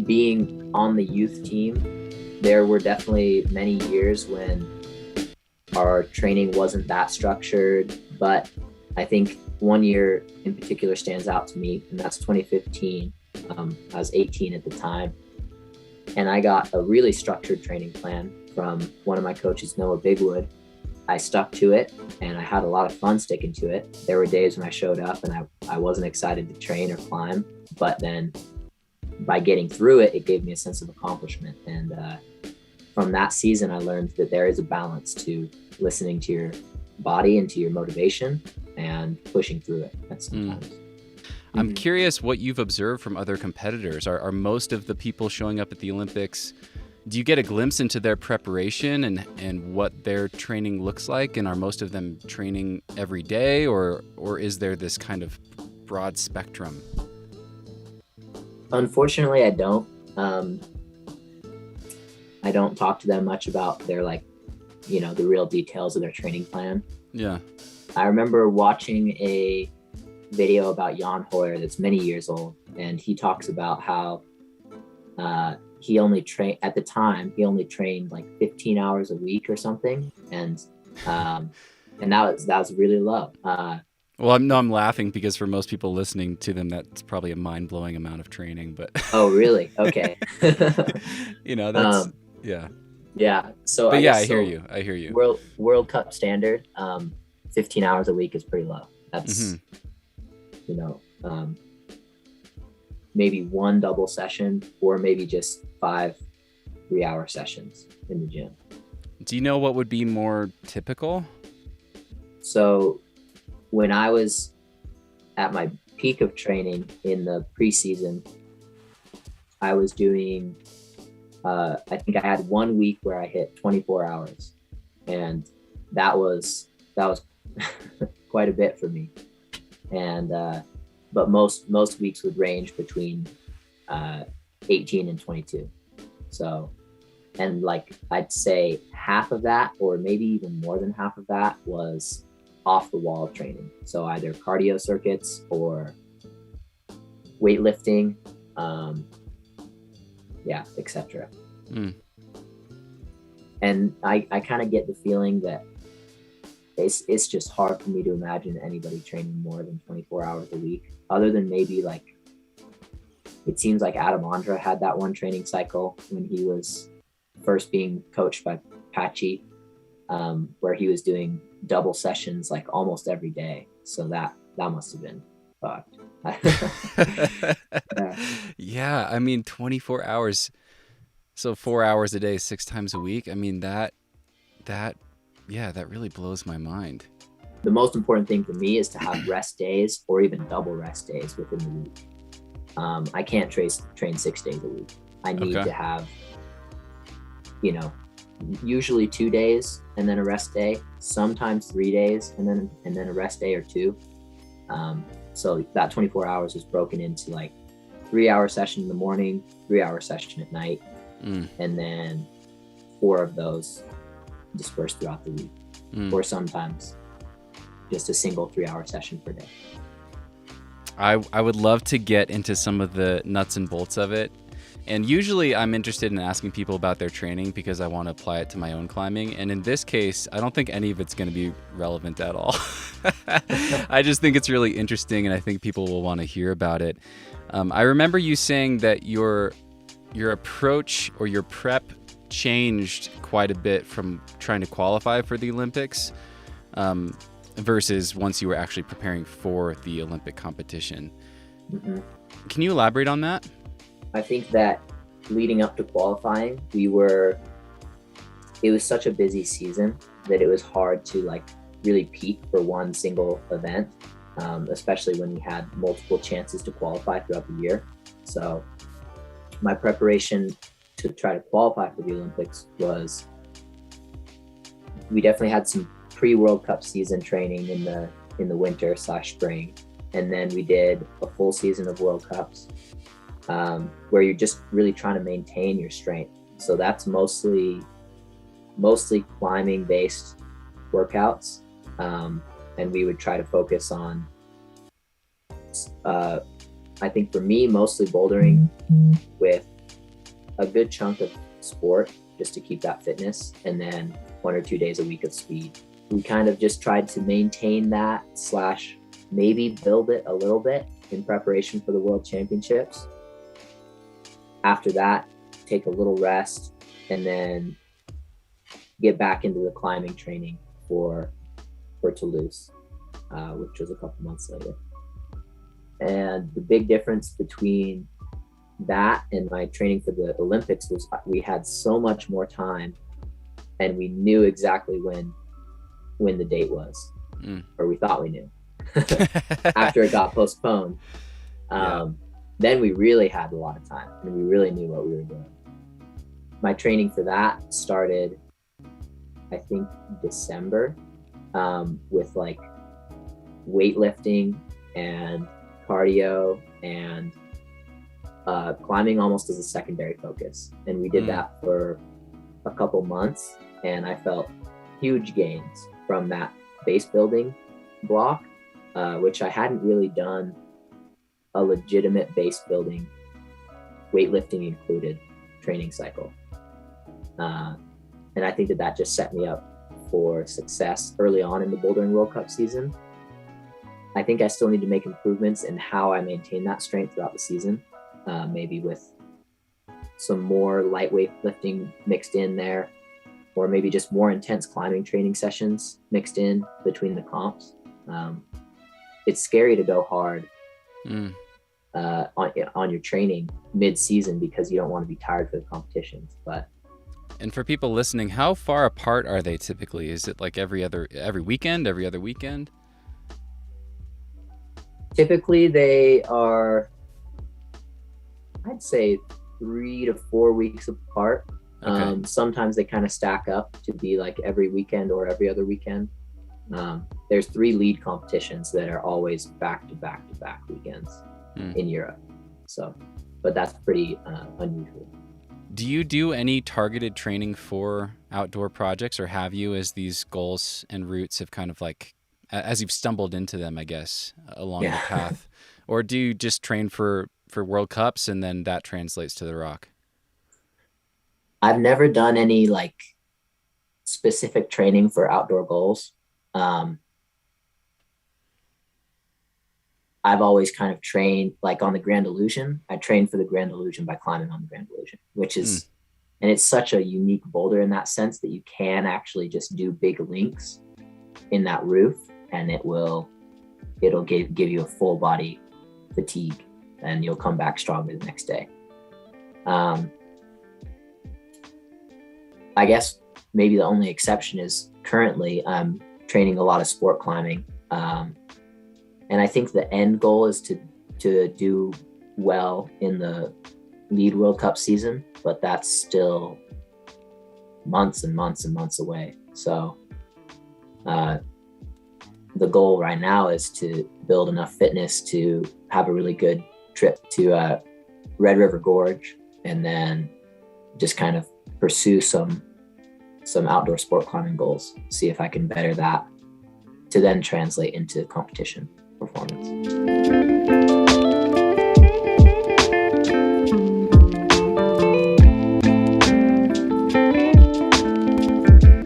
being on the youth team, there were definitely many years when our training wasn't that structured, but I think one year in particular stands out to me, and that's 2015. I was 18 at the time, and I got a really structured training plan from one of my coaches, Noah Bigwood. I stuck to it, and I had a lot of fun sticking to it. There were days when I showed up and I wasn't excited to train or climb, but then by getting through it, it gave me a sense of accomplishment. And from that season, I learned that there is a balance to listening to your body and to your motivation and pushing through it at sometimes. I'm curious what you've observed from other competitors. Are most of the people showing up at the Olympics, do you get a glimpse into their preparation and what their training looks like? And are most of them training every day, or is there this kind of broad spectrum? Unfortunately, I don't. I don't talk to them much about their, like, you know, the real details of their training plan. Yeah. I remember watching a video about Jan Hoyer that's many years old, and he talks about how he only trained at the time. He only trained like 15 hours a week or something, and that was really low. Well, I'm laughing because for most people listening to them, that's probably a mind-blowing amount of training. But oh, really? Okay. you know, that's yeah. Yeah. So, but I hear you. I hear you. World Cup standard, 15 hours a week is pretty low. That's you know, maybe one double session, or maybe just 5 3-hour sessions in the gym. Do you know what would be more typical? So when I was at my peak of training in the preseason, I was doing, I think I had 1 week where I hit 24 hours, and that was quite a bit for me. And, but most weeks would range between 18 and 22. So, and like, I'd say half of that, or maybe even more than half of that, was off the wall training. So either cardio circuits or weightlifting, etc. And I kind of get the feeling that it's just hard for me to imagine anybody training more than 24 hours a week, other than maybe, like, it seems like Adam Ondra had that one training cycle when he was first being coached by Patchy, where he was doing double sessions like almost every day. So that must have been fucked. Yeah, I mean, 24 hours, so 4 hours a day, 6 times a week. I mean, that really blows my mind. The most important thing for me is to have rest days, or even double rest days within the week. I can't train 6 days a week. I need to have, you know, usually 2 days and then a rest day, sometimes 3 days and then a rest day or 2. So that 24 hours is broken into like 3-hour session in the morning, 3-hour session at night, and then 4 of those dispersed throughout the week, or sometimes just a single 3-hour session per day. I would love to get into some of the nuts and bolts of it. And usually I'm interested in asking people about their training because I want to apply it to my own climbing. And in this case, I don't think any of it's going to be relevant at all. I just think it's really interesting, and I think people will want to hear about it. I remember you saying that your approach or your prep changed quite a bit from trying to qualify for the Olympics versus once you were actually preparing for the Olympic competition. Can you elaborate on that? I think that leading up to qualifying, it was such a busy season that it was hard to like really peak for one single event, especially when we had multiple chances to qualify throughout the year. So my preparation to try to qualify for the Olympics was, we definitely had some pre-World Cup season training in the winter/spring, and then we did a full season of World Cups, where you're just really trying to maintain your strength. So that's mostly climbing based workouts, and we would try to focus on, I think for me, mostly bouldering with good chunk of sport just to keep that fitness, and then 1 or 2 days a week of speed. We kind of just tried to maintain that / maybe build it a little bit in preparation for the World Championships. After that, take a little rest and then get back into the climbing training for Toulouse, which was a couple months later. And the big difference between that and my training for the Olympics was we had so much more time, and we knew exactly when the date was, or we thought we knew. After it got postponed, then we really had a lot of time, and we really knew what we were doing. My training for that started, I think, December, with like weightlifting and cardio and climbing almost as a secondary focus. And we did that for a couple months, and I felt huge gains from that base building block, which I hadn't really done a legitimate base building, weightlifting included, training cycle. And I think that just set me up for success early on in the bouldering World Cup season. I think I still need to make improvements in how I maintain that strength throughout the season, maybe with some more lightweight lifting mixed in there, or maybe just more intense climbing training sessions mixed in between the comps. It's scary to go hard on your training mid-season because you don't want to be tired for the competitions. And for people listening, how far apart are they typically? Is it like every weekend, every other weekend? Typically they are, I'd say 3 to 4 weeks apart. Okay. Sometimes they kind of stack up to be like every weekend or every other weekend. There's 3 lead competitions that are always back to back weekends in Europe. So, but that's pretty unusual. Do you do any targeted training for outdoor projects, or have you, as these goals and routes have kind of like, as you've stumbled into them, I guess, along the path? Or do you just train for World Cups and then that translates to the rock? I've never done any like specific training for outdoor goals. I've always kind of trained like on the Grand Illusion. I trained for the Grand Illusion by climbing on the Grand Illusion, which is, and it's such a unique boulder in that sense that you can actually just do big links in that roof, and it'll give you a full body fatigue, and you'll come back stronger the next day. I guess maybe the only exception is currently I'm training a lot of sport climbing. And I think the end goal is to do well in the lead World Cup season, but that's still months and months and months away. So the goal right now is to build enough fitness to have a really good trip to Red River Gorge, and then just kind of pursue some outdoor sport climbing goals, see if I can better that to then translate into competition performance.